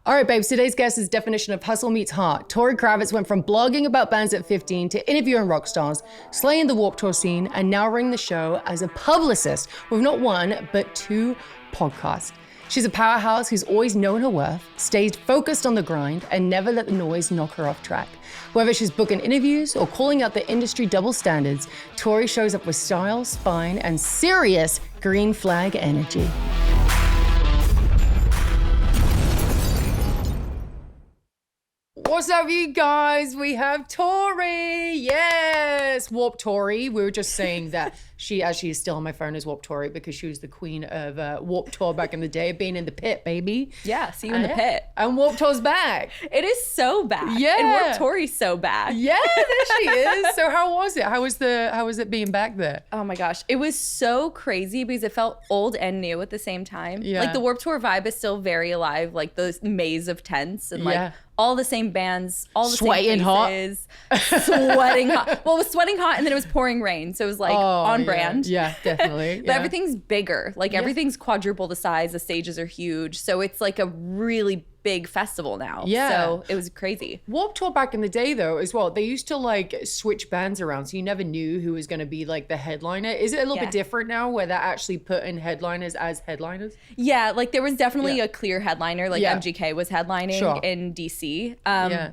All right, babes, today's guest is definition of hustle meets heart. Tori Kravitz went from blogging about bands at 15 to interviewing rock stars, slaying the Warped Tour scene, and now running the show as a publicist with not one, but 2 podcasts. She's a powerhouse who's always known her worth, stayed focused on the grind, and never let the noise knock her off track. Whether she's booking interviews or calling out the industry double standards, Tori shows up with style, spine, and serious green flag energy. What's up, you guys? We have Tori. Yes, Warped Tori. We were just saying that she actually is still on my phone as Warped Tori because she was the queen of Warped Tour back in the day, being in the pit, baby. Yeah, see you in the pit. And Warped Tour's back. It is so back. Yeah. And Warped Tori's so back. Yeah, there she is. So how was it? How was it being back there? Oh my gosh. It was so crazy because it felt old and new at the same time. Yeah. Like the Warped Tour vibe is still very alive, like the maze of tents and like all the same bands, all the sweating same faces. Sweating hot. Well, it was sweating hot and then it was pouring rain. So it was like on brand. Yeah, definitely. But everything's bigger. Like everything's quadruple the size. The stages are huge. So it's like a really big festival now. Yeah. So it was crazy. Warped Tour back in the day though as well, they used to like switch bands around so you never knew who was going to be like the headliner. Is it a little bit different now where they're actually putting headliners as headliners? Yeah, like there was definitely a clear headliner, like MGK was headlining in DC.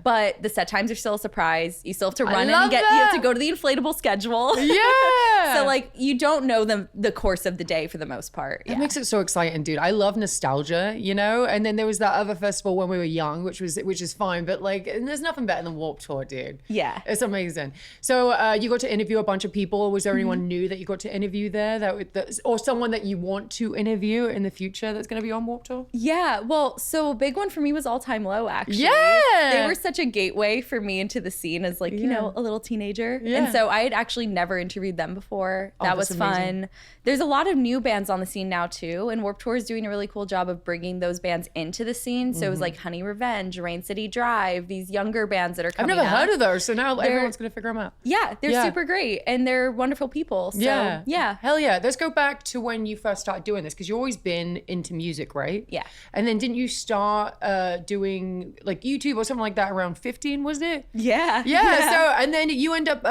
But the set times are still a surprise. You still have to run and you have to go to the inflatable schedule. Yeah. So like you don't know the course of the day for the most part. That makes it so exciting, dude. I love nostalgia, you know? And then there was that other festival when we were young, which is fine, but like there's nothing better than Warped Tour, dude. Yeah. It's amazing. So you got to interview a bunch of people. Was there anyone new that you got to interview there or someone that you want to interview in the future that's going to be on Warped Tour? Yeah, well, so a big one for me was All Time Low, actually. Yeah. They were such a gateway for me into the scene as like, you know, a little teenager. Yeah. And so I had actually never interviewed them before. That was fun. Amazing. There's a lot of new bands on the scene now too. And Warped Tour is doing a really cool job of bringing those bands into the scene. So it was like Honey Revenge, Rain City Drive, these younger bands that are coming I've never heard of those. So now everyone's going to figure them out. Yeah, they're super great. And they're wonderful people. So yeah. Hell yeah. Let's go back to when you first started doing this because you've always been into music, right? Yeah. And then didn't you start doing like YouTube or something like that around 15, was it? Yeah. Yeah. So, and then you end up,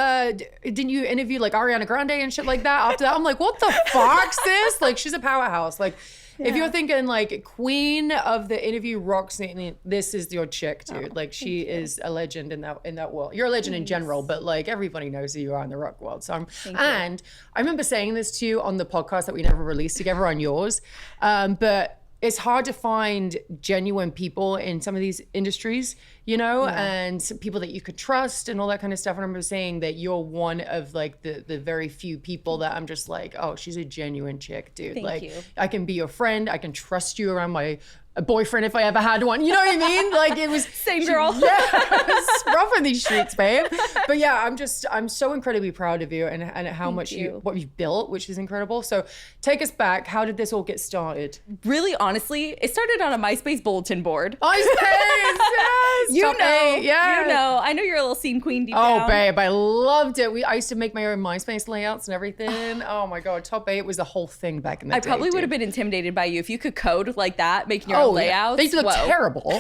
didn't you interview like Ariana Grande and shit like that after that? I'm like, what the fuck's this? Like, she's a powerhouse. Like, if you're thinking like queen of the interview rock scene, this is your chick, dude. Like she is a legend in that world. You're a legend in general, but like everybody knows who you are in the rock world. So and I remember saying this to you on the podcast that we never released together on yours, but it's hard to find genuine people in some of these industries, you know, and people that you could trust and all that kind of stuff. And I remember saying that you're one of like the very few people that I'm just like, oh, she's a genuine chick, dude. Thank you. I can be your friend. I can trust you around my boyfriend if I ever had one. You know what I mean? Like it was same girl. Yeah, it's rough in these streets, babe. But yeah, I'm so incredibly proud of you and how much what you've built, which is incredible. So take us back. How did this all get started? Really, honestly, it started on a MySpace bulletin board. MySpace, yes. You Top know, 8, yeah. you know. I know you're a little scene queen deep down. Oh, babe, I loved it. I used to make my own MySpace layouts and everything. Oh my God, Top 8 was the whole thing back in the day. I probably would have been intimidated by you if you could code like that, making your own layouts. They look terrible.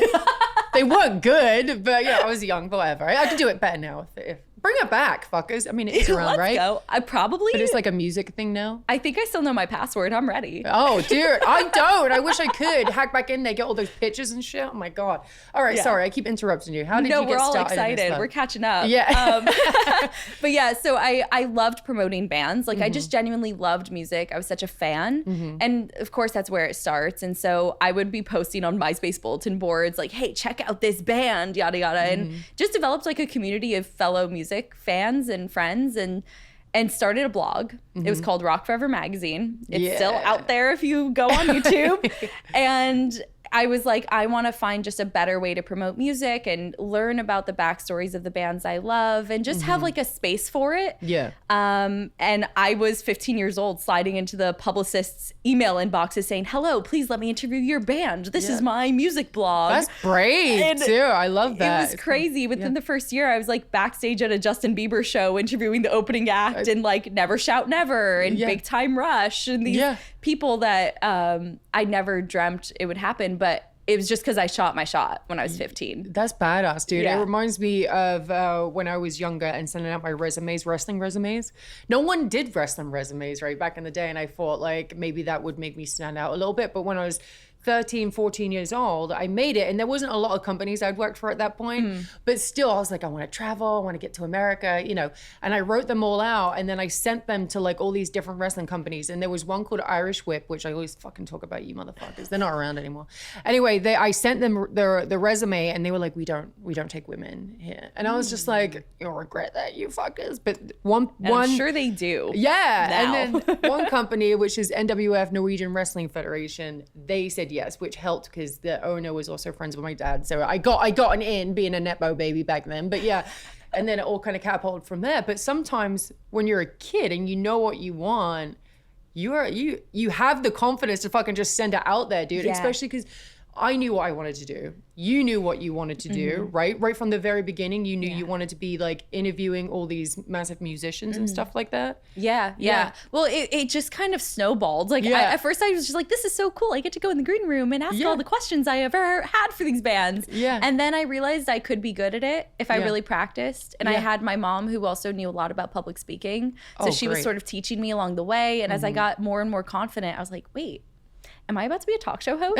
They weren't good, but yeah, I was young, but whatever. I could do it better now if bring it back, fuckers. I mean, it is around, right? Let's go. I probably. But it's like a music thing now. I think I still know my password. I'm ready. Oh, dear. I don't. I wish I could hack back in there, get all those pictures and shit. Oh my God. All right. Sorry. I keep interrupting you. How did you get started? No, we're all excited. We're catching up. Yeah. But yeah, so I loved promoting bands. Like I just genuinely loved music. I was such a fan. And of course that's where it starts. And so I would be posting on MySpace bulletin boards like, hey, check out this band, yada, yada. And just developed like a community of fellow music fans and friends and started a blog. It was called Rock Forever Magazine. It's still out there if you go on YouTube. And I was like, I want to find just a better way to promote music and learn about the backstories of the bands I love and just have like a space for it. Yeah. And I was 15 years old sliding into the publicist's email inboxes saying, hello, please let me interview your band. This is my music blog. That's brave too. I love that. It was crazy. Within the first year, I was like backstage at a Justin Bieber show interviewing the opening act and like Never Shout Never and Big Time Rush and these people that I never dreamt it would happen. But it was just because I shot my shot when I was 15. That's badass, dude. Yeah. It reminds me of when I was younger and sending out my resumes, wrestling resumes. No one did wrestling resumes, right, back in the day. And I thought like maybe that would make me stand out a little bit. But when I was 13, 14 years old, I made it. And there wasn't a lot of companies I'd worked for at that point. But still, I was like, I want to travel. I want to get to America, you know. And I wrote them all out. And then I sent them to like all these different wrestling companies. And there was one called Irish Whip, which I always fucking talk about, you motherfuckers. They're not around anymore. Anyway, I sent them the resume and they were like, we don't take women here. And I was just like, you'll regret that, you fuckers. But one I'm sure they do. Yeah. Now. And then one company, which is NWF, Norwegian Wrestling Federation, they said yes, which helped because the owner was also friends with my dad. So I got an in being a Netbo baby back then. But yeah, and then it all kind of catapulted from there. But sometimes when you're a kid and you know what you want, you have the confidence to fucking just send it out there, dude. Yeah. Especially because I knew what I wanted to do. You knew what you wanted to do, right? Right from the very beginning, you knew you wanted to be like interviewing all these massive musicians and stuff like that. Yeah. Well, it just kind of snowballed. Like at first I was just like, this is so cool. I get to go in the green room and ask all the questions I ever had for these bands. Yeah. And then I realized I could be good at it if I really practiced. And I had my mom who also knew a lot about public speaking. So she was sort of teaching me along the way. And as I got more and more confident, I was like, wait, am I about to be a talk show host?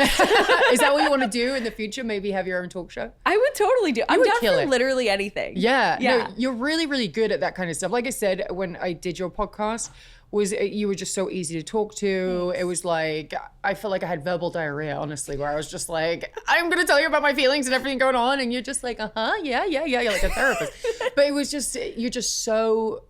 Is that what you want to do in the future? Maybe have your own talk show? I would totally do. I'm down for it. literally anything. Yeah. Yeah. No, you're really, really good at that kind of stuff. Like I said, when I did your podcast, you were just so easy to talk to. It was like, I felt like I had verbal diarrhea, honestly, where I was just like, I'm going to tell you about my feelings and everything going on. And you're just like, yeah. You're like a therapist. But it was just, you're just so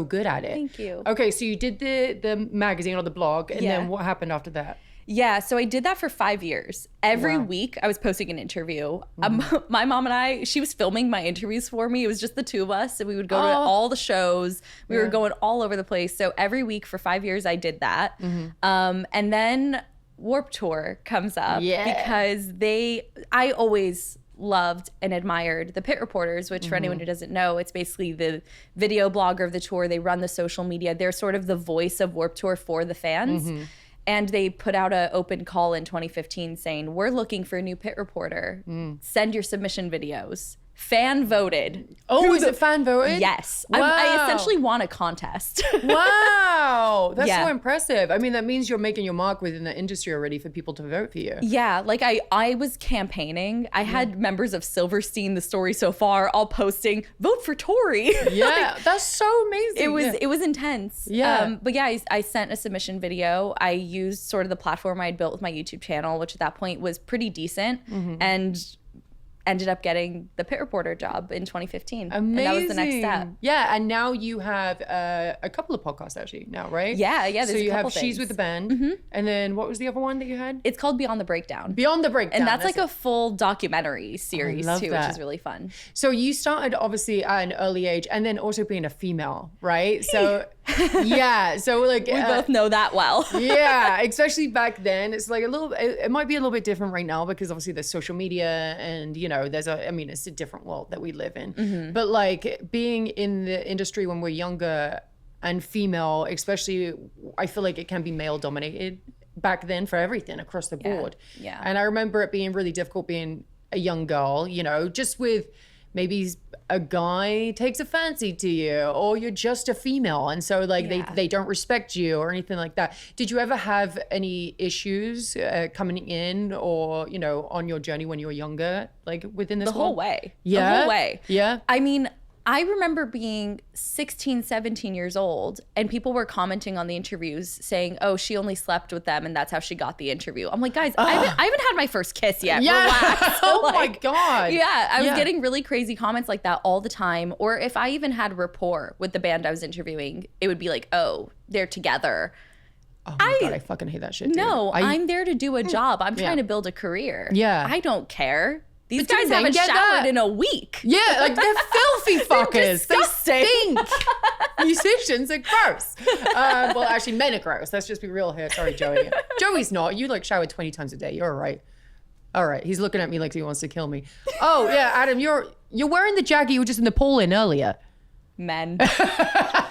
good at it. Thank you. Okay. So you did the magazine or the blog. And then what happened after that? Yeah, so I did that for 5 years. Every week I was posting an interview. My mom and I, she was filming my interviews for me. It was just the two of us. And we would go to all the shows. We were going all over the place. So every week for 5 years I did that. And then Warped Tour comes up because I always loved and admired the Pit Reporters, which for anyone who doesn't know, it's basically the video blogger of the tour. They run the social media. They're sort of the voice of Warped Tour for the fans. And they put out an open call in 2015 saying, we're looking for a new Pit Reporter. Send your submission videos. Fan voted. Oh, is it fan voted? Yes. Wow. I essentially won a contest. Wow. That's so impressive. I mean, that means you're making your mark within the industry already for people to vote for you. Yeah. Like I was campaigning. I had members of Silverstein, The Story So Far, all posting, vote for Tori. Yeah. That's so amazing. It was intense. Yeah. But yeah, I sent a submission video. I used sort of the platform I had built with my YouTube channel, which at that point was pretty decent. And ended up getting the Pit Reporter job in 2015. Amazing. And that was the next step. Yeah, and now you have a couple of podcasts actually now, right? Yeah. So There's you a couple have She's things. with the Band, and then what was the other one that you had? It's called Beyond the Breakdown. Beyond the Breakdown. And that's like a full documentary series love too, that. which is really fun. So you started obviously at an early age, and then also being a female, right? So yeah, so like We both know that well. Yeah, especially back then. It's like it might be a little bit different right now because obviously there's social media and, you know, it's a different world that we live in. But like being in the industry when we're younger and female, especially, I feel like it can be male dominated back then for everything across the board. Yeah. And I remember it being really difficult being a young girl, you know, just with maybe a guy takes a fancy to you or you're just a female and so like they don't respect you or anything like that. Did you ever have any issues coming in or, you know, on your journey when you were younger, like within this The whole way. Yeah. The whole way. Yeah. I mean, I remember being 16, 17 years old and people were commenting on the interviews saying, oh, she only slept with them and that's how she got the interview. I'm like, guys, I haven't had my first kiss yet. Yeah. Relax. Oh my God. Yeah, I was getting really crazy comments like that all the time. Or if I even had rapport with the band I was interviewing, it would be like, oh, they're together. Oh my God, I fucking hate that shit, dude. No, I'm there to do a job. I'm trying to build a career. Yeah. I don't care. These But guys didn't haven't they get showered that? in a week. Yeah, like they're filthy fuckers. They disgusting. stink. Musicians are gross. Well, actually, men are gross. Let's just be real here. Sorry, Joey. Joey's not. You like shower 20 times a day. You're all right. All right. He's looking at me like he wants to kill me. Oh yeah, Adam, you're wearing the jacket you were just in the pool in earlier. Men.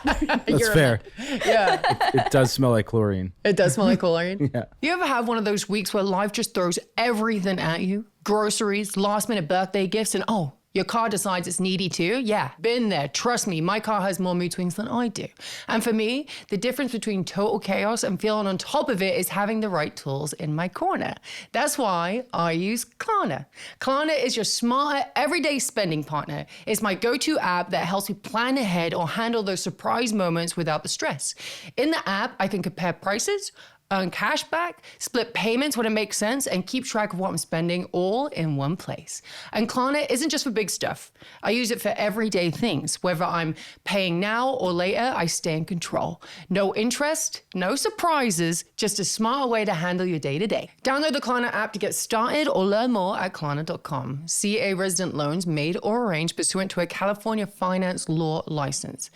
That's fair. Yeah. It does smell like chlorine. It does smell like chlorine. Yeah. You ever have one of those weeks where life just throws everything at you? Groceries, last minute birthday gifts, and oh, your car decides it's needy too? Yeah, been there. Trust me, my car has more mood swings than I do. And for me, the difference between total chaos and feeling on top of it is having the right tools in my corner. That's why I use Klarna. Klarna is your smarter, everyday spending partner. It's my go-to app that helps me plan ahead or handle those surprise moments without the stress. In the app, I can compare prices, earn cash back, split payments when it makes sense, and keep track of what I'm spending all in one place. And Klarna isn't just for big stuff. I use it for everyday things. Whether I'm paying now or later, I stay in control. No interest, no surprises, just a smarter way to handle your day-to-day. Download the Klarna app to get started or learn more at Klarna.com. CA resident loans made or arranged pursuant to a California finance law license.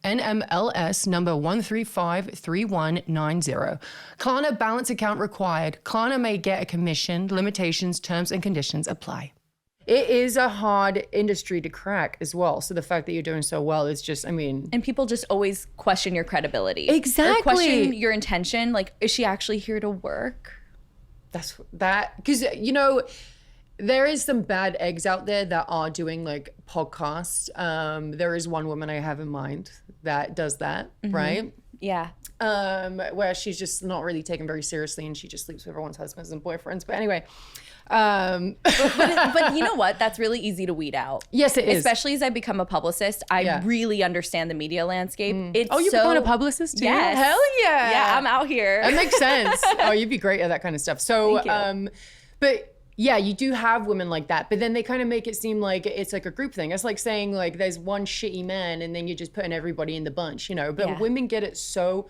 NMLS number 1353190. Klarna balance account required. Klarna may get a commission. Limitations, terms, and conditions apply. It is a hard industry to crack as well. So the fact that you're doing so well is just, I mean. And people just always question your credibility. Exactly. Or question your intention. Like, is she actually here to work? That's that. Because, you know, there is some bad eggs out there that are doing like podcasts. There is one woman I have in mind that does that, right? Yeah. Where she's just not really taken very seriously and she just sleeps with everyone's husbands and boyfriends. But anyway. But you know what? That's really easy to weed out. Yes, it is. Especially as I become a publicist, I really understand the media landscape. It's you're becoming a publicist too? Yes. Hell yeah. Yeah, I'm out here. That makes sense. Oh, you'd be great at that kind of stuff. So, Thank you. But yeah, you do have women like that, but then they kind of make it seem like it's like a group thing. It's like saying like there's one shitty man and then you're just putting everybody in the bunch, you know? But women get it so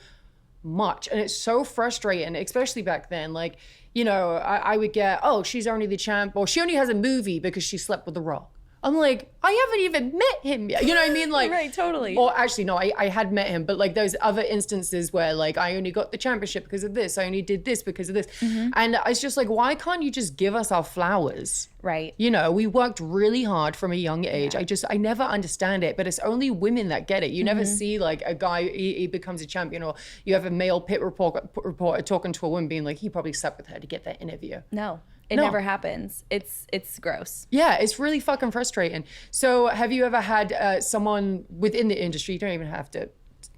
much and it's so frustrating, especially back then. Like, you know, I would get, oh, she's only the champ, or she only has a movie because she slept with The Rock. I'm like, I haven't even met him yet. You know what I mean? Like, right, totally. Or actually, no, I had met him, but like those other instances where like I only got the championship because of this. I only did this because of this. And it's just like, why can't you just give us our flowers? Right. You know, we worked really hard from a young age. I never understand it, but it's only women that get it. You never see like a guy, he becomes a champion, or you have a male pit reporter talking to a woman being like, he probably slept with her to get that interview. No. It never happens. It's gross. Yeah, it's really fucking frustrating. So have you ever had someone within the industry, you don't even have to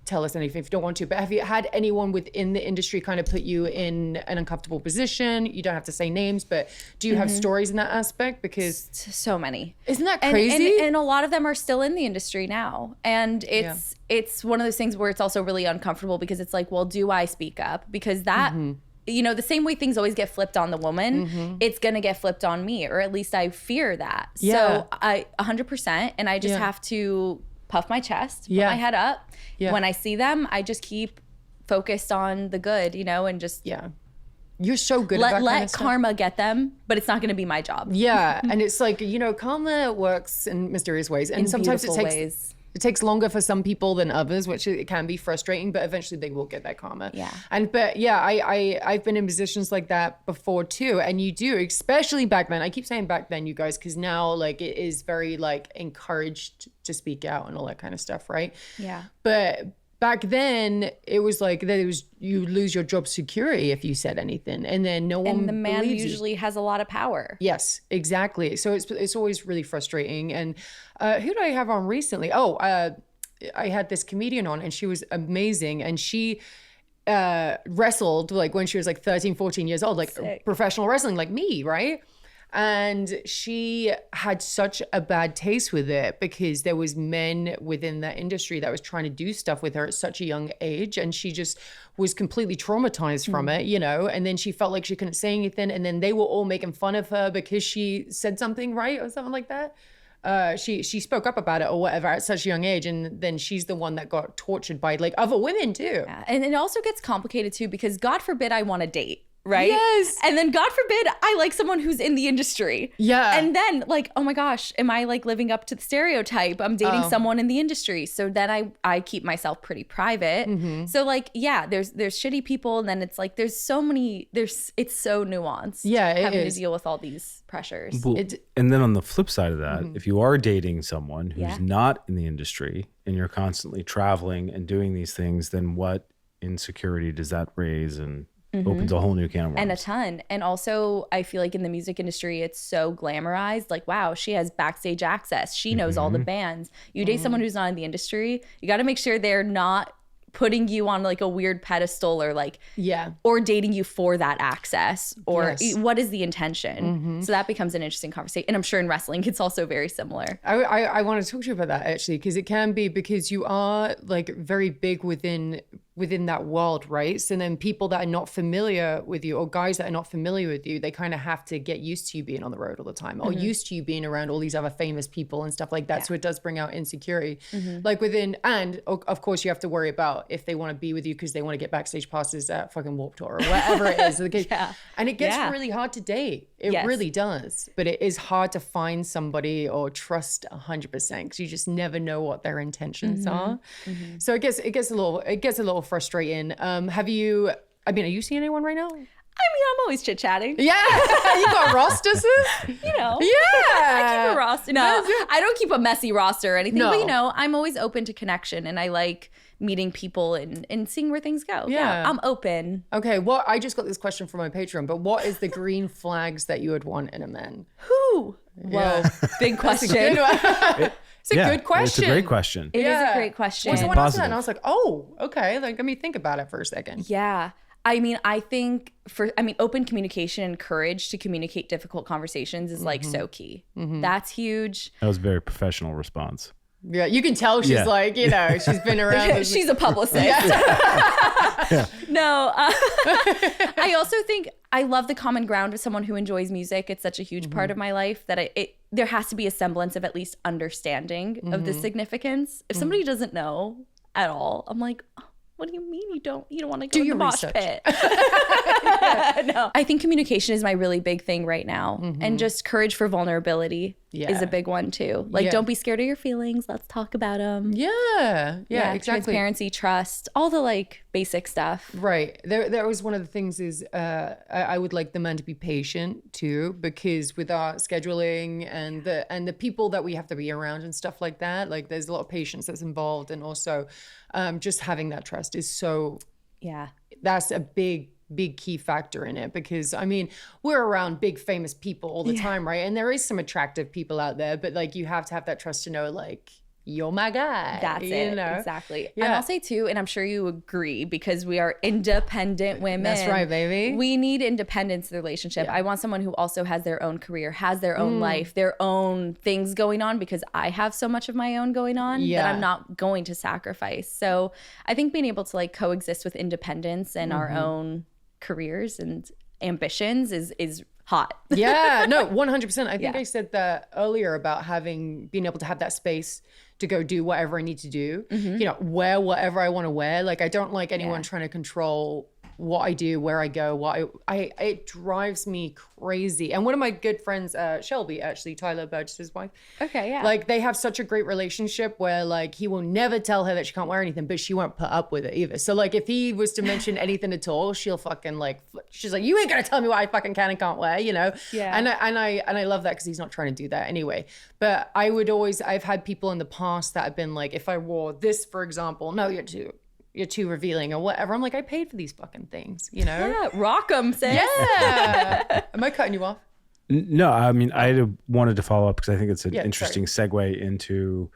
tell us anything if you don't want to, but have you had anyone within the industry kind of put you in an uncomfortable position? You don't have to say names, but do you have stories in that aspect? Because so many. Isn't that crazy? And a lot of them are still in the industry now. And it's one of those things where it's also really uncomfortable because it's like, well, do I speak up? Because that... You know, the same way things always get flipped on the woman, it's going to get flipped on me, or at least I fear that. Yeah. So I 100%, and I just have to puff my chest, put my head up. Yeah. When I see them, I just keep focused on the good, you know, and just You're so good at that kind of stuff. karma get them, but it's not going to be my job. Yeah, and it's like, you know, karma works in mysterious ways, and sometimes it takes longer for some people than others, which it can be frustrating, but eventually they will get that karma. Yeah. I've been in positions like that before too, and you do, especially back then. I keep saying back then, you guys, because now like it is very like encouraged to speak out and all that kind of stuff, right? Yeah. But back then, it was like you lose your job security if you said anything, and then no one. And the man believes usually has a lot of power. Yes, exactly. So it's always really frustrating. And who did I have on recently? I had this comedian on, and she was amazing, and she wrestled like when she was like 13, 14 years old, like professional wrestling, like me, right? And she had such a bad taste with it because there was men within that industry that was trying to do stuff with her at such a young age. And she just was completely traumatized from it, you know? And then she felt like she couldn't say anything. And then they were all making fun of her because she said something right or something like that. She spoke up about it or whatever at such a young age. And then she's the one that got tortured by like other women too. Yeah. And it also gets complicated too, because God forbid I want to date. right? Yes. And then God forbid I like someone who's in the industry. Yeah. And then like, oh my gosh, am I like living up to the stereotype? I'm dating someone in the industry. So then I keep myself pretty private. So like, yeah, there's shitty people, and then it's like it's so nuanced. Yeah, it having is. to deal with all these pressures. Well, and then on the flip side of that, if you are dating someone who's not in the industry and you're constantly traveling and doing these things, then what insecurity does that raise, and opens a whole new can of worms? And a ton. And also, I feel like in the music industry, it's so glamorized. Like, wow, she has backstage access. She knows all the bands. You date someone who's not in the industry, you got to make sure they're not putting you on like a weird pedestal, or like, or dating you for that access, or what is the intention? So that becomes an interesting conversation. And I'm sure in wrestling, it's also very similar. I want to talk to you about that actually, because it can be, because you are like very big within that world, right? So then people that are not familiar with you, or guys that are not familiar with you, they kind of have to get used to you being on the road all the time, or used to you being around all these other famous people and stuff like that. So it does bring out insecurity, like within, and of course you have to worry about if they want to be with you because they want to get backstage passes at fucking Warped Tour or whatever it is. And it gets really hard to date. It really does. But it is hard to find somebody or trust 100%, because you just never know what their intentions are. So it gets a little frustrating. Are you seeing anyone right now? I mean, I'm always chit-chatting. Yeah. You got rosters? You know. Yeah. I keep a roster. No, I don't keep a messy roster or anything. No. But, you know, I'm always open to connection, and I like meeting people and seeing where things go. Yeah. I'm open. Okay. Well, I just got this question from my Patreon, but what is the green flags that you would want in a man? Who? Whoa. Big question. It's a good question. It's a great question. It is a great question. Well, someone asked that and I was like, oh, okay. Like, let me think about it for a second. Yeah. I mean, I think open communication and courage to communicate difficult conversations is like so key. That's huge. That was a very professional response. Yeah, you can tell she's like, you know, she's been around. She's a publicist. No, I also think I love the common ground with someone who enjoys music. It's such a huge part of my life that there has to be a semblance of at least understanding of the significance. If somebody doesn't know at all, I'm like, oh, what do you mean you don't want to go to the mosh pit? No. I think communication is my really big thing right now. And just courage for vulnerability is a big one too. Like, don't be scared of your feelings. Let's talk about them. Yeah, exactly. Transparency, trust, all the like basic stuff. Right. There was one of the things is I would like the man to be patient too, because with our scheduling and the people that we have to be around and stuff like that, like there's a lot of patience that's involved, and also just having that trust is so, that's a big key factor in it, because I mean, we're around big famous people all the time, right? And there is some attractive people out there, but like you have to have that trust to know like, you're my guy. That's it. Know? Exactly. Yeah. And I'll say too, and I'm sure you agree, because we are independent women. That's right, baby. We need independence in the relationship. I want someone who also has their own career, has their own life, their own things going on, because I have so much of my own going on that I'm not going to sacrifice. So I think being able to like coexist with independence and our own careers and ambitions is hot. Yeah, no, 100%. I think I said that earlier about being able to have that space to go do whatever I need to do, you know, wear whatever I want to wear. Like, I don't like anyone trying to control what I do, where I go, it drives me crazy. And one of my good friends, Shelby, actually, Tyler Burgess's wife. Okay, yeah. Like, they have such a great relationship where like he will never tell her that she can't wear anything, but she won't put up with it either. So like, if he was to mention anything at all, she'll fucking like, she's like, you ain't gonna tell me what I fucking can and can't wear, you know? Yeah. And I love that, because he's not trying to do that anyway. But I've had people in the past that have been like, if I wore this, for example, no, you're too revealing or whatever. I'm like, I paid for these fucking things, you know? Yeah, rock them, sis. Yeah. Am I cutting you off? No, I mean, I wanted to follow up because I think it's an interesting segue into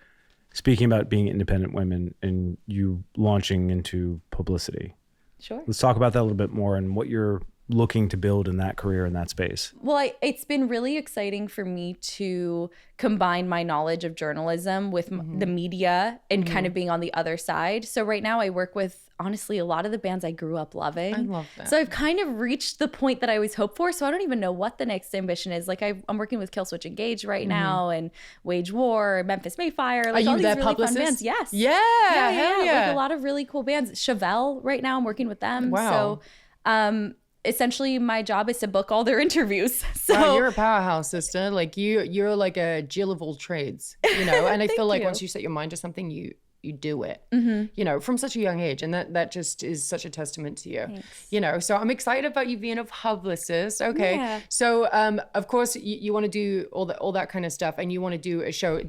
speaking about being independent women and you launching into publicity. Sure. Let's talk about that a little bit more and what you're looking to build in that career, in that space. Well, it's been really exciting for me to combine my knowledge of journalism with the media and kind of being on the other side. So right now I work with, honestly, a lot of the bands I grew up loving. I love that. So I've kind of reached the point that I always hoped for. So I don't even know what the next ambition is. Like I'm working with Killswitch Engage right now, and Wage War, Memphis Mayfire. Like, are all you these that really publicist? fun bands. Yes. Yeah. Like a lot of really cool bands. Chevelle right now, I'm working with them. Wow. So essentially my job is to book all their interviews. So wow, you're a powerhouse, sister. Like you're like a Jill of all trades, you know. And I feel like once you set your mind to something, you do it, you know, from such a young age. And that just is such a testament to you. Thanks. You know, so I'm excited about you being a publicist. Okay. Yeah. So, of course you want to do all that kind of stuff, and you want to do a show.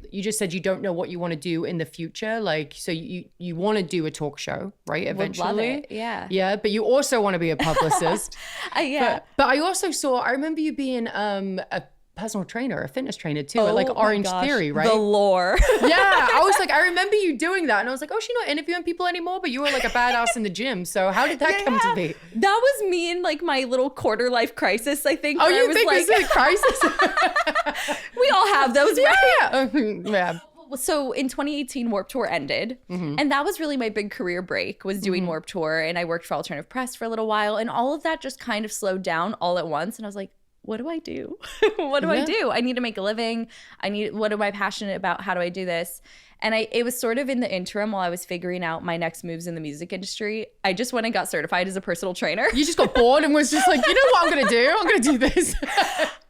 You just said you don't know what you want to do in the future. Like, so you want to do a talk show, right? Eventually. Would love it. Yeah. Yeah. But you also want to be a publicist. Yeah. But I also I remember you being a personal trainer, a fitness trainer too, at like my Orange gosh. Theory, right? The lore. Yeah, I was like, I remember you doing that, and I was like, oh, she's not interviewing people anymore, but you were like a badass in the gym. So how did that come to be? That was me in like my little quarter life crisis, I think. Oh, where I you was think like, it's a crisis? we all have those, right? Yeah. So in 2018, Warped Tour ended. And that was really my big career break, was doing Warped Tour. And I worked for Alternative Press for a little while. And all of that just kind of slowed down all at once. And I was like, what do I do? What do I do? I need to make a living. What am I passionate about? How do I do this? And it was sort of in the interim while I was figuring out my next moves in the music industry. I just went and got certified as a personal trainer. You just got bored and was just like, you know what I'm going to do? I'm going to do this.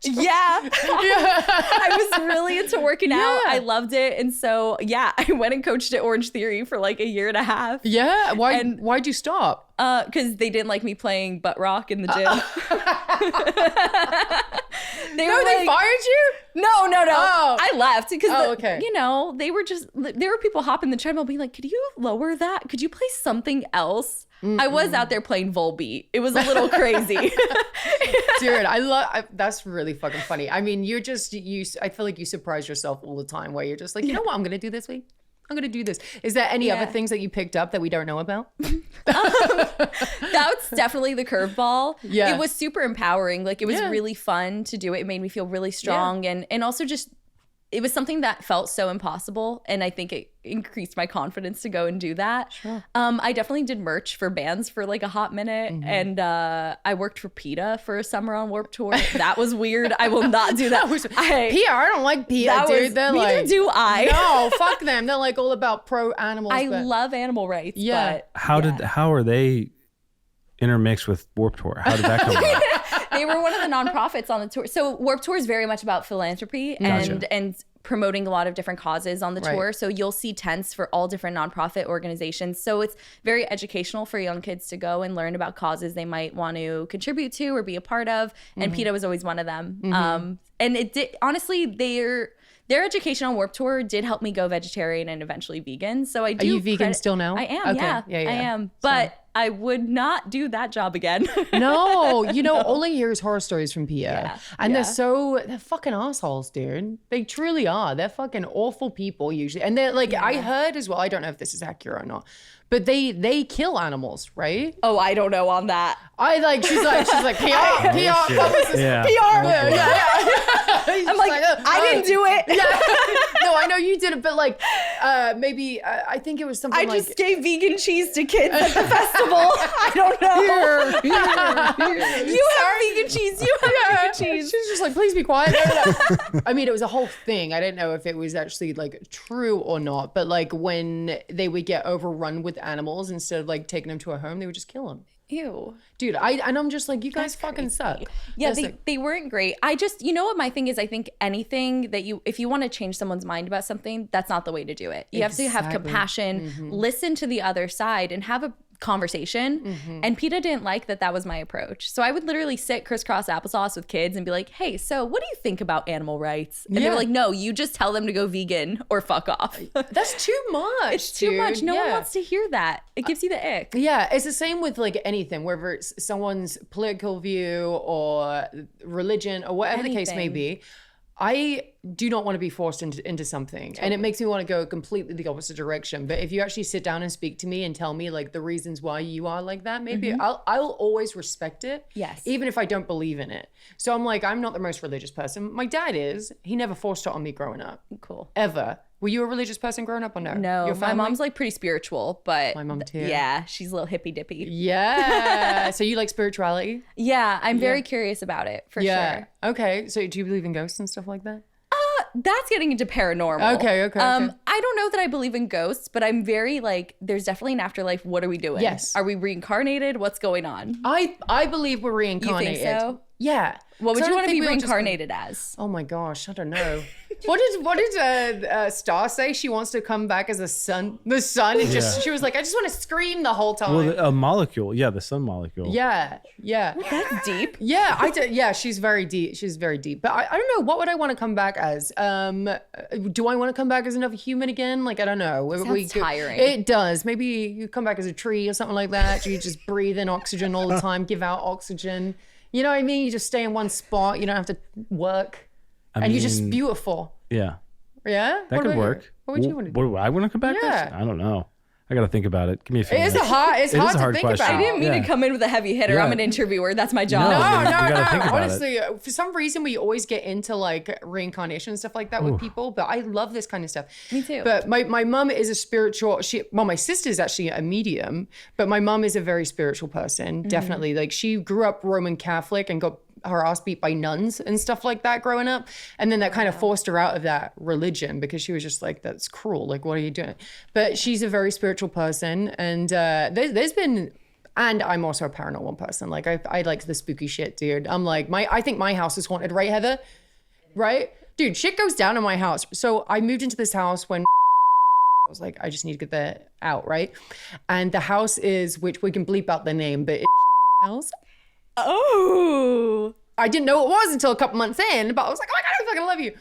Yeah. I was really into working out. I loved it. And so, yeah, I went and coached at Orange Theory for like a year and a half. Yeah. Why'd you stop? Because they didn't like me playing butt rock in the gym. They fired you? No. Oh. I left because, okay. you know, there were people hopping the treadmill being like, could you lower that? Could you play something else? I was out there playing Volbeat. It was a little crazy. Dude, that's really fucking funny. I mean, I feel like you surprise yourself all the time where you're just like, you know what I'm going to do this week? I'm going to do this. Is there any other things that you picked up that we don't know about? That's definitely the curveball. Yeah. It was super empowering. Like, it was really fun to do it. It made me feel really strong. And also just, it was something that felt so impossible. And I think it increased my confidence to go and do that. Sure. I definitely did merch for bands for like a hot minute. And I worked for PETA for a summer on Warped Tour. That was weird. I will not do that. PETA, I don't like PETA, dude. Neither do I. No, fuck them. They're like all about pro animals. I love animal rights. Yeah. But How are they intermixed with Warped Tour? How did that come about? They were one of the nonprofits on the tour. So Warped Tour is very much about philanthropy and promoting a lot of different causes on the tour. So you'll see tents for all different nonprofit organizations. So it's very educational for young kids to go and learn about causes they might want to contribute to or be a part of. And PETA was always one of them. And it did, honestly, their education on Warped Tour did help me go vegetarian and eventually vegan. So I do. Are you vegan still now? I am. Okay. Yeah, I am. But I would not do that job again. No, you know, all I hear is horror stories from PETA. And they're fucking assholes, dude. They truly are. They're fucking awful people usually. And they're like, I heard as well, I don't know if this is accurate or not, but they kill animals, right? Oh, I don't know on that. She's like PR. Yeah. I'm like, I didn't do it. No, I know you did it, but like, maybe I think it was something I like. just gave vegan cheese to kids at the festival. I don't know. You have vegan cheese. You have vegan cheese. She's just like, please be quiet. No. I mean, it was a whole thing. I didn't know if it was actually like true or not, but like when they would get overrun with animals, instead of like taking them to a home, they would just kill them. Ew. Dude, I'm just like, you guys fucking suck. Yeah, they weren't great. I just, you know what my thing is? I think anything that if you want to change someone's mind about something, that's not the way to do it. You have to have compassion, listen to the other side, and have a conversation. And PETA didn't like that was my approach. So I would literally sit crisscross applesauce with kids and be like, hey, so what do you think about animal rights? And they were like, no, you just tell them to go vegan or fuck off. That's too much. It's too much. No one wants to hear that. It gives you the ick. Yeah, it's the same with like anything, whether it's someone's political view or religion or whatever the case may be. I do not want to be forced into something. Totally. And it makes me want to go completely the opposite direction. But if you actually sit down and speak to me and tell me like the reasons why you are like that, maybe I'll always respect it. Yes. Even if I don't believe in it. So I'm like, I'm not the most religious person. My dad is. He never forced it on me growing up. Cool. Ever. Were you a religious person growing up or no? No, my mom's like pretty spiritual, but my mom too. Yeah, she's a little hippy dippy. Yeah. So you like spirituality? Yeah, I'm very curious about it for sure. Okay. So do you believe in ghosts and stuff like that? That's getting into paranormal. Okay. I I don't know that I believe in ghosts, but I'm very like, there's definitely an afterlife. What are we doing? Yes. Are we reincarnated? What's going on? I believe we're You reincarnated. think so? Yeah. What would So I you don't want to think be we were just- reincarnated as? Oh my gosh, I don't know. What did Star say? She wants to come back as the sun, and just she was like, I just want to scream the whole time. Well, a molecule. Yeah, the sun molecule. Yeah. That's deep. Yeah, yeah, she's very deep. She's very deep. But I don't know, what would I want to come back as? Do I want to come back as another human again? Like, I don't know. Sounds tiring. It does. Maybe you come back as a tree or something like that. You just breathe in oxygen all the time, give out oxygen. You know what I mean? You just stay in one spot. You don't have to work. And you're just beautiful. Yeah. Yeah? That could work. What would you want to do? What do I want to come back Yeah. as? I don't know. I got to think about it. Give me a few It's minutes. hard It is a to hard think question. about. I didn't mean to come in with a heavy hitter. Yeah. I'm an interviewer. That's my job. No. No, You gotta think about it. honestly, for some reason, we always get into like reincarnation and stuff like that with people. But I love this kind of stuff. Me too. But my mum is a spiritual. My sister is actually a medium, but my mum is a very spiritual person. Definitely, like she grew up Roman Catholic and got her ass beat by nuns and stuff like that growing up, and then that kind of forced her out of that religion because she was just like, that's cruel, like what are you doing? But she's a very spiritual person, and there's been, and I'm also a paranormal person, like I like the spooky shit, dude. I'm like, I think my house is haunted, right, Heather? Right, dude, shit goes down in my house. So I moved into this house when I was like, I just need to get that out, right? And the house is, which we can bleep out the name, but it's house. Oh. I didn't know it was until a couple months in, but I was like, oh my God, I fucking love you.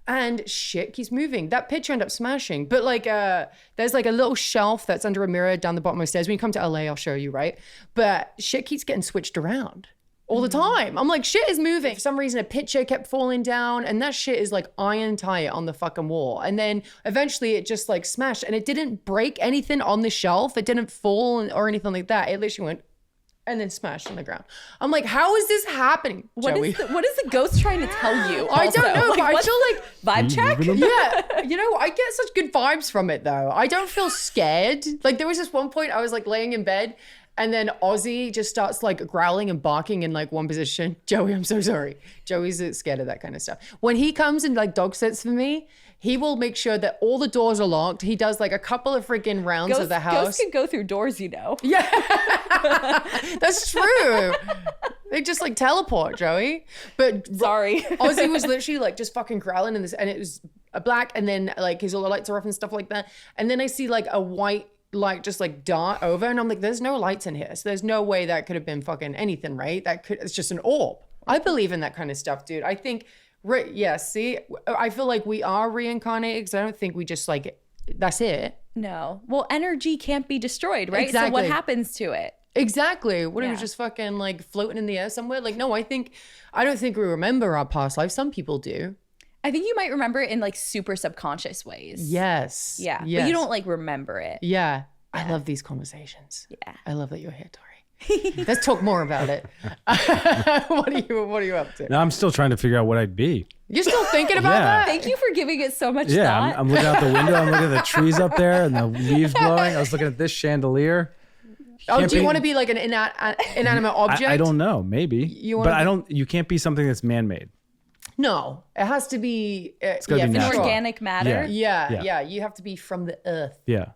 And shit keeps moving. That picture ended up smashing. But like, there's like a little shelf that's under a mirror down the bottom of the stairs. When you come to LA, I'll show you, right? But shit keeps getting switched around all the time. I'm like, shit is moving. For some reason, a picture kept falling down, and that shit is like iron tight on the fucking wall. And then eventually it just like smashed, and it didn't break anything on the shelf. It didn't fall or anything like that. It literally went and then smashed on the ground. I'm like, how is this happening, Joey? What is the ghost trying to tell you? I don't also? know, Like, but I what's feel like vibe check? yeah, you know, I get such good vibes from it though. I don't feel scared. Like there was this one point I was like laying in bed, and then Ozzy just starts like growling and barking in like one position. Joey, I'm so sorry. Joey's scared of that kind of stuff. When he comes and like dog sits for me, he will make sure that all the doors are locked. He does like a couple of freaking rounds of the house. Ghosts can go through doors, you know. Yeah, that's true. They just like teleport, Joey. But Sorry. Ozzy was literally like just fucking growling in this, and it was a black, and then like his all the lights are off and stuff like that. And then I see like a white light just like dart over, and I'm like, there's no lights in here, so there's no way that could have been fucking anything, right? It's just an orb. I believe in that kind of stuff, dude. I think. Yeah, see, I feel like we are reincarnated because I don't think we just like, that's it. No. Well, energy can't be destroyed, right? Exactly. So what happens to it? Exactly. What, it was Yeah. just fucking like floating in the air somewhere? Like, no, I don't think we remember our past lives. Some people do. I think you might remember it in like super subconscious ways. Yes. Yeah. Yes. But you don't like remember it. Yeah. I love these conversations. Yeah. I love that you're here, Tori. Let's talk more about it. What are you up to? Now I'm still trying to figure out what I'd be. You're still thinking about Yeah. that? Thank you for giving it so much Yeah, thought. I'm looking out the window. I'm looking at the trees up there and the leaves blowing. I was looking at this chandelier. Oh, do you want to be like an inanimate object? I don't know. Maybe. wanna But you can't be something that's man-made. No, it has to be. It's gotta be for natural. sure. Organic matter. Yeah. Yeah. You have to be from the earth. Yeah.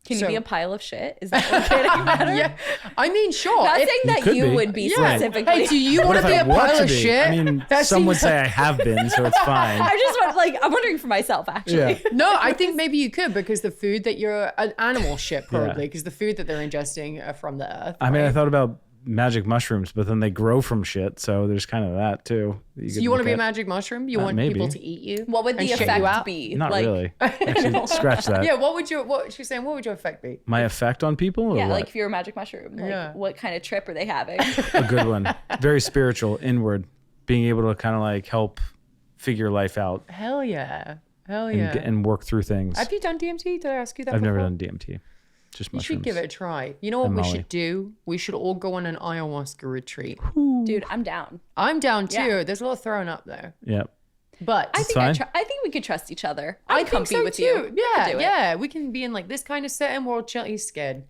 Can you So- be a pile of shit? Is that organic matter? Yeah. I mean, sure. Not If- saying that could you be. would be Yeah. specifically. Hey, do you What want if to be I a want pile to of be? shit? I mean, That some would seems- say I have been, so it's fine. I just want I'm wondering for myself actually. Yeah. No, I think maybe you could because the food that you're an animal shit probably because the food that they're ingesting are from the earth. I mean, I right? thought about magic mushrooms, but then they grow from shit, so there's kind of that too. So you want to be a magic mushroom? You want maybe. people to eat you? What would and the shit you out? effect be? Not like, really. Actually, scratch that. Yeah, what she's saying, what would your effect be? My effect on people? Or Yeah, what? like if you're a magic mushroom, like Yeah. what kind of trip are they having? A good one. Very spiritual, inward, being able to kind of like help figure life out Hell yeah. Hell and, yeah. and work through things. Have you done DMT? Did I ask you that I've before? never done DMT. Just You mushrooms. should give it a try. You know what And we Molly. should do? We should all go on an ayahuasca retreat. Dude, I'm down. I'm down too. Yeah. There's a lot of throwing up though. Yep. But I think fine. I think we could trust each other. I I'd come think be so with too. you. Yeah, do it. yeah. We can be in like this kind of setting. We're all chill. He's scared.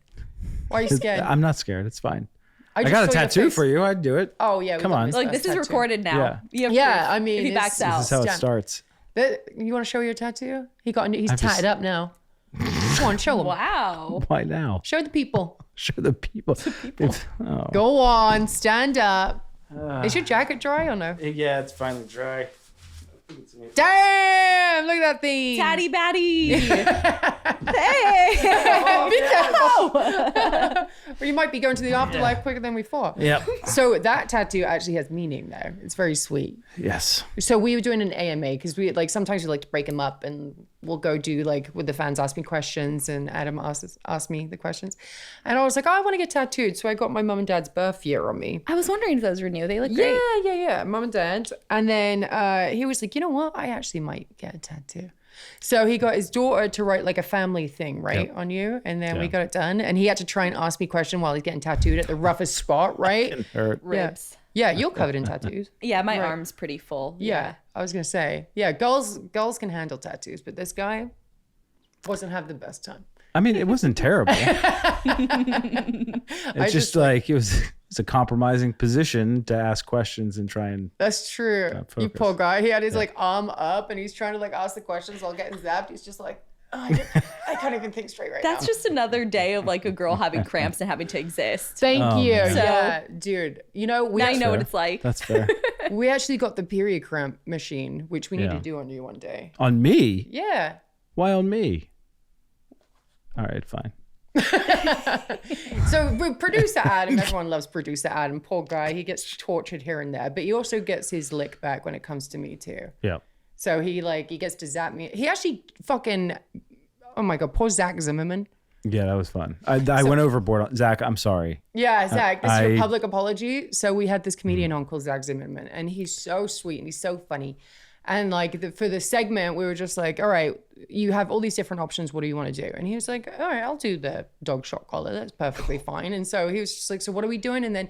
Why are you scared? I'm not scared. It's fine. I just got a saw your tattoo face. for you. I'd do it. Oh yeah. we Come got on. Miss Like Best this is tattoo. recorded now. Yeah. You have Yeah, proof I mean, if he it's- backs This out. This is how it Stamp. starts. You want to show your tattoo? He's tatted up now. Come on, show him. Wow. Why now? Show the people. Show the people. Oh. Go on, stand up. Is your jacket dry or no? Yeah, it's finally dry. Damn! Look at that thing. Tatty batty. Hey. Be careful. Or you might be going to the afterlife quicker than we thought. Yep. So that tattoo actually has meaning though. It's very sweet. Yes. So we were doing an AMA because we like sometimes we like to break them up and we'll go do like with the fans ask me questions and Adam asked me the questions. And I was like, oh, I want to get tattooed. So I got my mum and dad's birth year on me. I was wondering if those were new. They look great. Yeah. Mum and dad. And then he was like, you know what? I actually might get a tattoo. So he got his daughter to write like a family thing, right, on you. And then we got it done. And he had to try and ask me a question while he's getting tattooed at the roughest spot, right? It hurt. Ribs. Yeah, you're covered in tattoos. Yeah, my arm's pretty full. Yeah, I was going to say. Yeah, girls can handle tattoos, but this guy wasn't having the best time. I mean, it wasn't terrible. It's just like it was a compromising position to ask questions and try and. That's true. You focus. poor guy. He had his like arm up and he's trying to like ask the questions while getting zapped. He's just like, oh, I can't even think straight right That's now. just another day of like a girl having cramps and having to exist. Thank you. man. Yeah, dude. You know, Now you know what it's like. That's fair. we actually got the period cramp machine, which we need Yeah. to do on you one day. On me? Yeah. Why on me? All right, fine. So with producer Adam, everyone loves producer Adam. Poor guy, he gets tortured here and there, but he also gets his lick back when it comes to me too. Yeah. So he gets to zap me. He actually fucking, oh my God, poor Zach Zimmerman. Yeah, that was fun. I went overboard. Zach, I'm sorry. Yeah, Zach, this is I- your public apology. So we had this comedian on called Zach Zimmerman, and he's so sweet and he's so funny. And like for the segment, we were just like, all right, you have all these different options. What do you want to do? And he was like, all right, I'll do the dog shot collar. That's perfectly fine. And so he was just like, so what are we doing? And then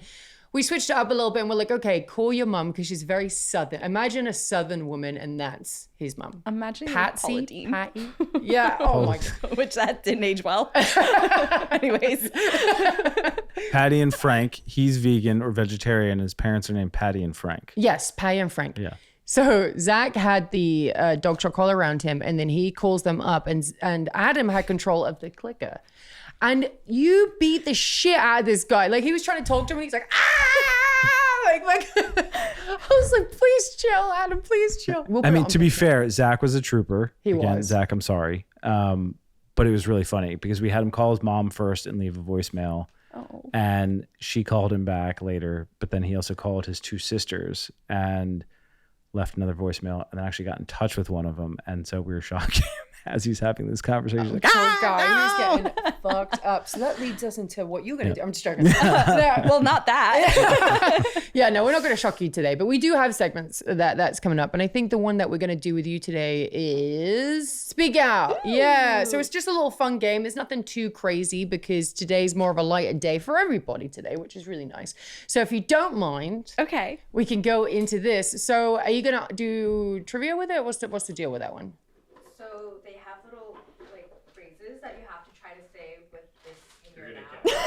we switched it up a little bit and we're like, okay, call your mum because she's very Southern. Imagine a Southern woman and that's his mum. Imagine Patsy, Paula Patty. Yeah. Oh my God. Dean, which that didn't age well. Anyways, Patty and Frank. He's vegan or vegetarian. His parents are named Patty and Frank. Yes, Patty and Frank. Yeah. So Zach had the dog shot collar around him, and then he calls them up, and Adam had control of the clicker. And you beat the shit out of this guy. Like he was trying to talk to him, and he's like, ah, like I was like, please chill, Adam, please chill. We'll I put it mean, on to be picture. fair, Zach was a trooper. He Again, was. Zach, I'm sorry. But it was really funny because we had him call his mom first and leave a voicemail. oh, And she called him back later, but then he also called his two sisters and left another voicemail and then actually got in touch with one of them. And so we were shocking him as he's having this conversation. Like, Poor guy, he was getting fucked up. So that leads us into what you're gonna do. I'm just joking. Yeah. well, not that. Yeah, no, we're not going to shock you today, but we do have segments that's coming up. And I think the one that we're going to do with you today is Speak Out. Yeah, so it's just a little fun game. It's nothing too crazy because today's more of a lighter day for everybody today, which is really nice. So if you don't mind, Okay. we can go into this. So are you going to do trivia with it? What's the deal with that one? So they have little like phrases that you have to try to say with this in your mouth.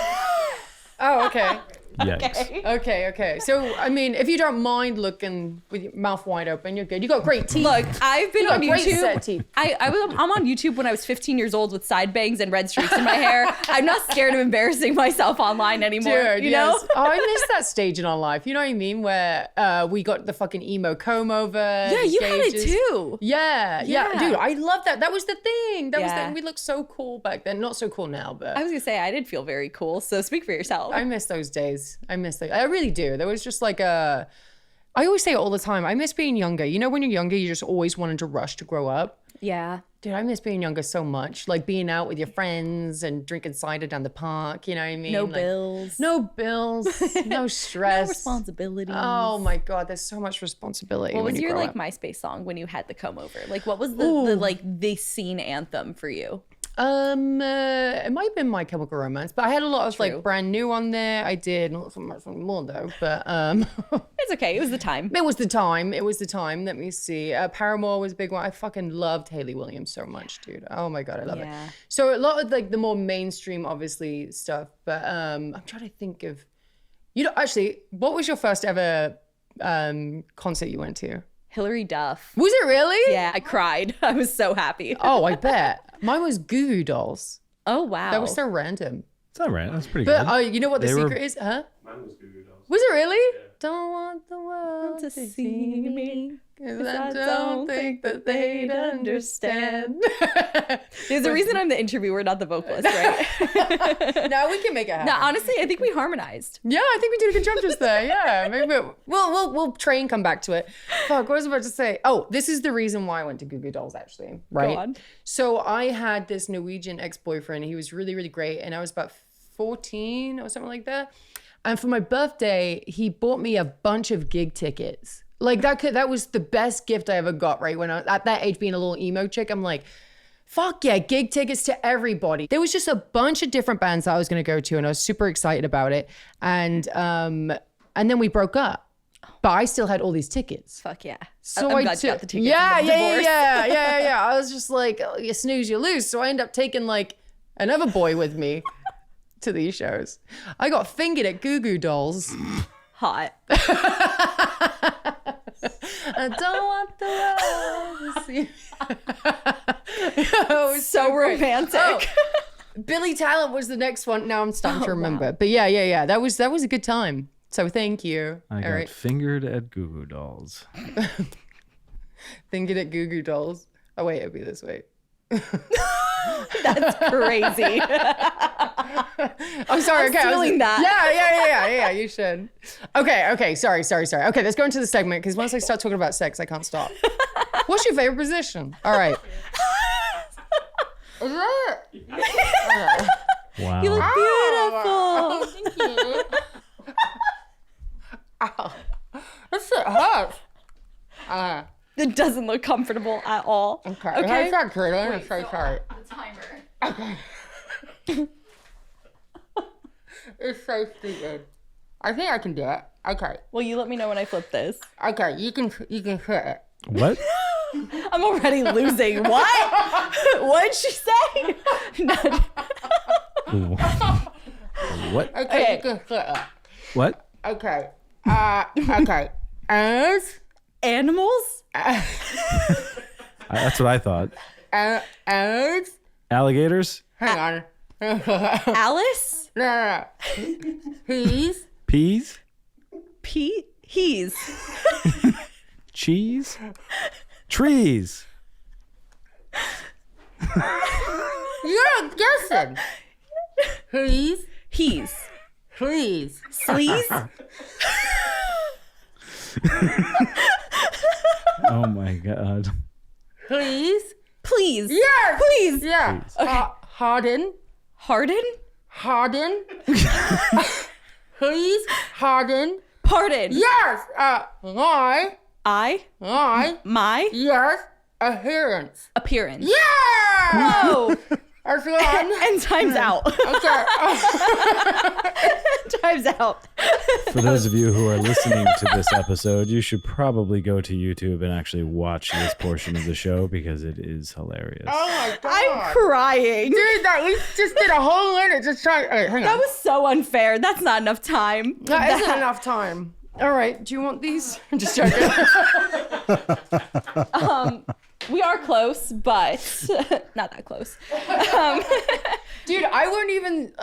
Oh, okay. yikes. Okay. So, I mean, if you don't mind looking with your mouth wide open, you're good. You got great teeth. Look, I've been You got on great set YouTube. teeth. I'm on YouTube when I was 15 years old with side bangs and red streaks in my hair. I'm not scared of embarrassing myself online anymore. Dude, you yes. know? Oh, I miss that stage in our life. You know what I mean? Where we got the fucking emo comb over. Yeah, you had it too. Yeah. Dude, I love that. That was the thing. Yeah. We looked so cool back then. Not so cool now, but I was gonna say I did feel very cool. So speak for yourself. I miss those days. I really do. There was just like I always say it all the time. I miss being younger. You know, when you're younger, you just always wanted to rush to grow up. yeah. Dude, I miss being younger so much. Like being out with your friends and drinking cider down the park. You know what I mean? No Like, bills. No bills. No stress. No responsibilities. Oh my God, there's so much responsibility. What when was you your grow like up. MySpace song when you had the comb over? Like what was the scene anthem for you? It might have been My Chemical Romance, but I had a lot of True. like brand new on there. I did not so much more though, but It's okay. It was the time. it was the time. It was the time. Let me see. Paramore was a big one. I fucking loved Hayley Williams so much, dude. Oh my God, I love it. Yeah. So a lot of like the more mainstream, obviously stuff. But I'm trying to think of, actually, what was your first ever concert you went to? Hillary Duff. Was it really? Yeah, I cried. I was so happy. Oh, I bet. Mine was Goo Goo Dolls. Oh, wow. That was so random. It's all right. That's pretty But good. you know what the They were- secret is? Huh? Mine was Goo Goo Dolls. Was it really? Don't want the world to see me. 'cause I don't think that they'd understand. There's a reason I'm the interviewer, not the vocalist, right? No, we can make it happen. No, honestly, I think we harmonized. Yeah, I think we did a good job just there. Yeah, maybe we'll try and come back to it. Fuck, what was I about to say? Oh, this is the reason why I went to Goo Goo Dolls, actually. Right. Go on. So I had this Norwegian ex-boyfriend. He was really, really great, and I was about 14 or something like that. And for my birthday, he bought me a bunch of gig tickets. Like that was the best gift I ever got. Right when I was at that age, being a little emo chick, I'm like, fuck yeah, gig tickets to everybody. There was just a bunch of different bands that I was going to go to, and I was super excited about it. And then we broke up, but I still had all these tickets. Fuck yeah. So I'm I glad you got the tickets. Yeah, and the divorce. yeah. I was just like, oh, you snooze, you lose. So I ended up taking like another boy with me to these shows. I got fingered at Goo Goo Dolls. Hot. I don't want the world to see. Oh, it was So great. romantic. Oh, Billy Talent was the next one. Now I'm starting to remember. wow. But yeah. That was a good time. So thank you. I got All right. fingered at Goo Goo Dolls. Fingered at Goo Goo Dolls. Oh wait, it'll be this way. That's crazy. I'm sorry. I'm Okay, stealing that. Yeah. You should. Okay. Sorry. Okay, let's go into the segment because once I start talking about sex, I can't stop. What's your favorite position? All right. Is that it? Wow. You look beautiful. Thank you. Ow. That shit hurts. It doesn't look comfortable at all. Okay. That's not good. I'm so sorry. The timer. Okay. It's so stupid. I think I can do it. Okay. Well, you let me know when I flip this. Okay. You can hit it. What? I'm already losing. What? What'd she say? What? Okay. You can hit it. What? Okay. Okay. As. Animals? That's what I thought. As. Alligators? Hang on. Alice? No. He's. Peas? He's. Cheese? Trees? You're not guessing. He's. Please. Sleaze? Oh my God. Please. Please. Yes. Please. Yeah. Harden. Harden? Please. Harden. Pardon. Yes. My. My Yes. Adherence. appearance. Yeah. Oh. That's one. And time's out. Okay. Time's out. For those of you who are listening to this episode, you should probably go to YouTube and actually watch this portion of the show because it is hilarious. Oh my God. I'm crying. Dude, we just did a whole minute just trying. Okay, hang on. That was so unfair. That's not enough time. That isn't enough time. All right. Do you want these? I'm just joking. We are close, but not that close. Dude, I won't even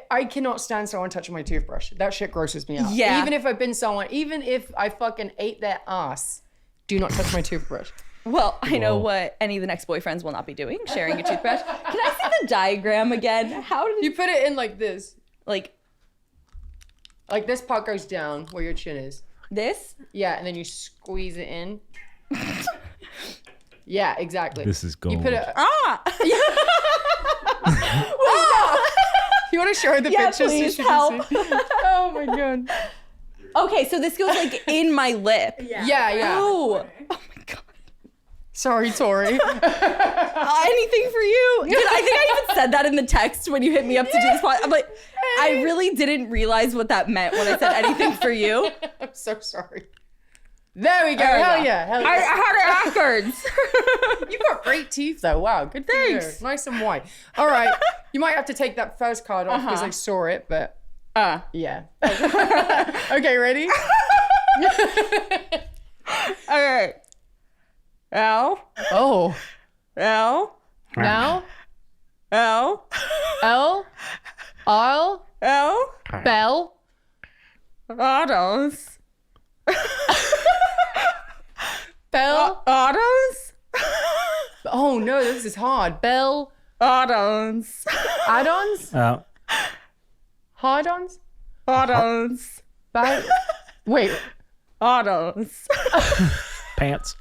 I cannot stand someone touching my toothbrush. That shit grosses me out. Yeah. Even if I've been someone, even if I fucking ate their ass, do not touch my toothbrush. Well, I know Whoa. what any of the next boyfriends will not be doing, sharing a toothbrush. Can I see the diagram again? How did You put it in like this. like Like this part goes down where your chin is. this? Yeah, and then you squeeze it in. Yeah, exactly. This is gold. You put it. Ah! You want to show the Yeah, pictures? so please she can help. see? Oh my God. Okay, so this goes like in my lip. Yeah. Oh. Oh my God. Sorry, Tori. Anything for you? I think I even said that in the text when you hit me up to do this podcast. I'm like, I really didn't realize what that meant when I said anything for you. I'm so sorry. There we go. There we Hell go. yeah. Hell yeah. I had it backwards. You've got great teeth though. Wow, good for you. Thanks. Nice and white. All right, you might have to take that first card off because I saw it, but yeah. Okay, ready? Okay. L. Oh. L. Now. L. L. I'll. L. Bell. Autos. Bell. Autos. Oh no, this is hard. Bell. Autos. Add-ons. Hard-ons. Autos. Wait. Autos. Pants.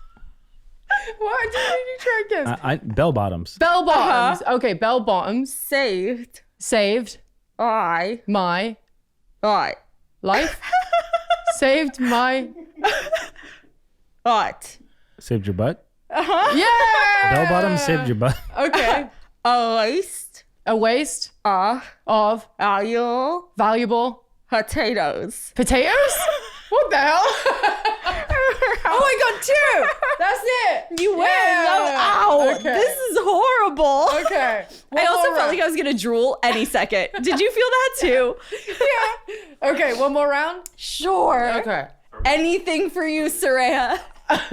What did you try again? Bell bottoms. Bell bottoms. Okay, bell bottoms. Saved. Saved I. my What? life. Saved my. What? Saved your butt. Yeah. Bell bottoms saved your butt. Okay. A waste. A waste Of. of Valuable. valuable Potatoes. potatoes. What the hell? Oh, I got two. That's it. You win. Yeah. Ow. Okay. This is horrible. Okay. I also felt round. like I was gonna drool any second. Did you feel that too? Yeah. Okay, one more round. Sure. Okay. Anything for you, Saraya. I'm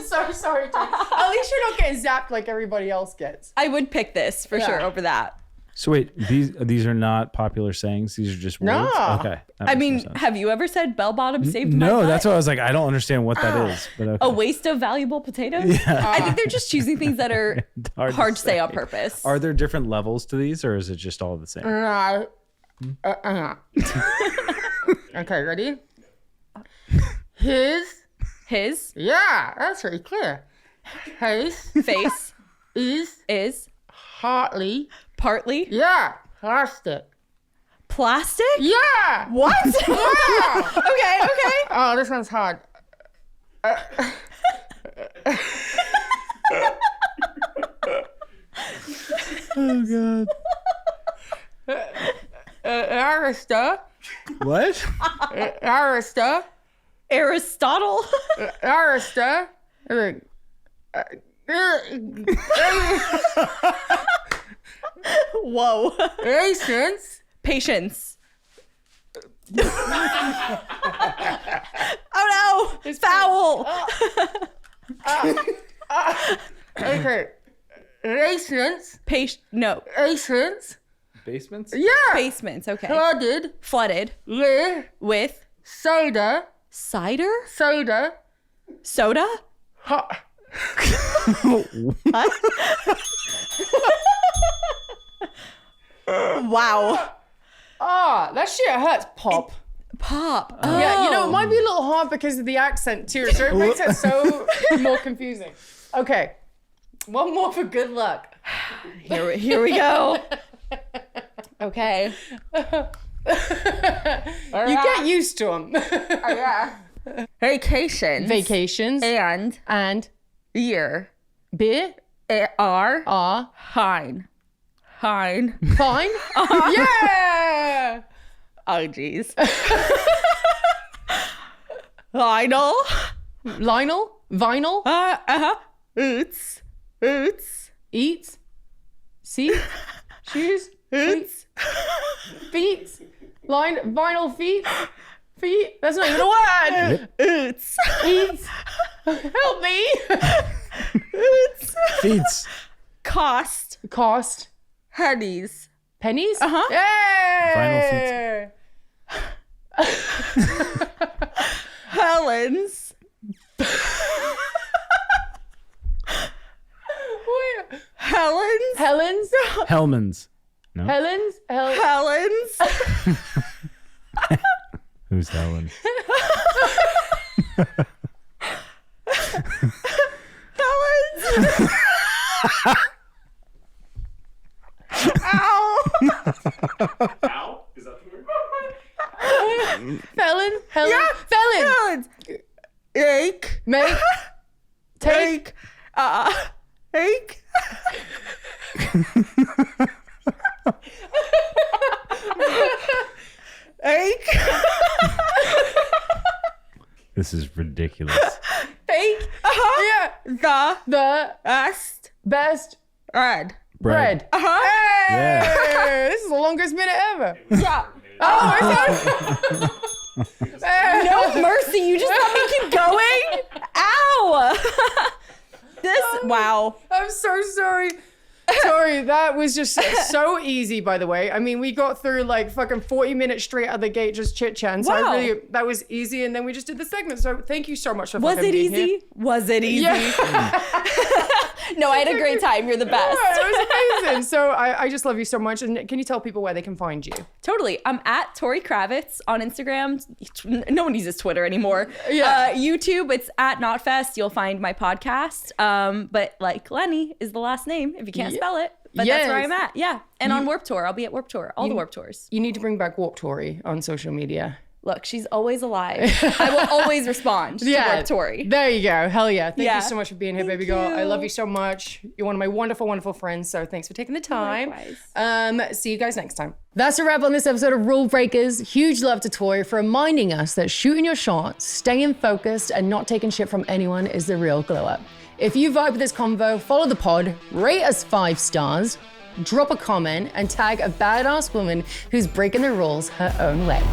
so sorry, Tori. At least you're not getting zapped like everybody else gets. I would pick this for sure Yeah. over that. So wait, these are not popular sayings. These are just words. No. Okay. I that makes more mean, sense. have you ever said bell bottom saved my No, butt? that's what I was like. I don't understand what that is. But okay. A waste of valuable potatoes? I think they're just choosing things that are hard to say on purpose. Are there different levels to these, or is it just all the same? Okay, ready? His. Yeah, that's pretty clear. His face is partly plastic. plastic? Yeah. What? Yeah. Okay. Oh, this one's hard. Oh god. Arista. What? Arista. Aristotle? Arista. Whoa. Patience. Patience. Oh no! Foul! Okay. Patience. No. Patience. Basements? Yeah. Basements, okay. Flooded. Flooded. With Soda. cider? Soda. Soda? Hot. Wow. Ah, that shit hurts. Pop. Pop. Yeah, you know, Oh. it might be a little hard because of the accent too, so it makes it so more confusing. Okay. One more for good luck. Here we go. Okay. You get used to them. Vacations. Vacations And year. beer Are fine. fine. Uh-huh. Yeah. Oh, jeez. Lionel. Vinyl. Oots. Eats. See. Shoes. Oots. Feet. Vinyl feet. Feet. That's not even a word. Oots. Eats. Help me. Oots. Feets. Cost. Pennies. Pennies? Yay! Helen's. Helen's. Hellman's. No. Helen's. Helen's. Who's Helen? Helen's. Ow. Ow? Is that the word? Felon. Helen's. Ache. Make. Take. Ache. Ache. This is ridiculous. Fake. Yeah. The best Bread. bread. Hey! Yeah. This is the longest minute ever. Yeah. Oh, is that? No mercy. You just let me keep going? Ow. Wow. I'm so sorry. Tori, that was just so easy, by the way. I mean, we got through like fucking 40 minutes straight out of the gate just chit-chatting. So Wow. that was easy. And then we just did the segment. So thank you so much for Was fucking it being easy? here. Was it easy? Yeah. No, I had a great time. You're the best. Yeah, it was amazing. So I just love you so much. And can you tell people where they can find you? Totally. I'm at Tori Kravitz on Instagram. No one uses Twitter anymore. Yeah. YouTube, it's at NotFest. You'll find my podcast. But like Lenny is the last name if you can't spell it. But that's where Yes. I'm at. Yeah. And on Warped Tour. I'll be at Warped Tour. All the Warped Tours. You need to bring back Warp Tori on social media. Look, she's always alive. I will always respond to Warped Tori. There you go. Hell yeah. Thank Yeah. you so much for being here, baby girl. I love you so much. You're one of my wonderful, wonderful friends. So thanks for taking the time. Likewise. See you guys next time. That's a wrap on this episode of Rulebreakers. Huge love to Tori for reminding us that shooting your shot, staying focused, and not taking shit from anyone is the real glow up. If you vibe with this convo, follow the pod, rate us 5 stars, drop a comment, and tag a badass woman who's breaking the rules her own way.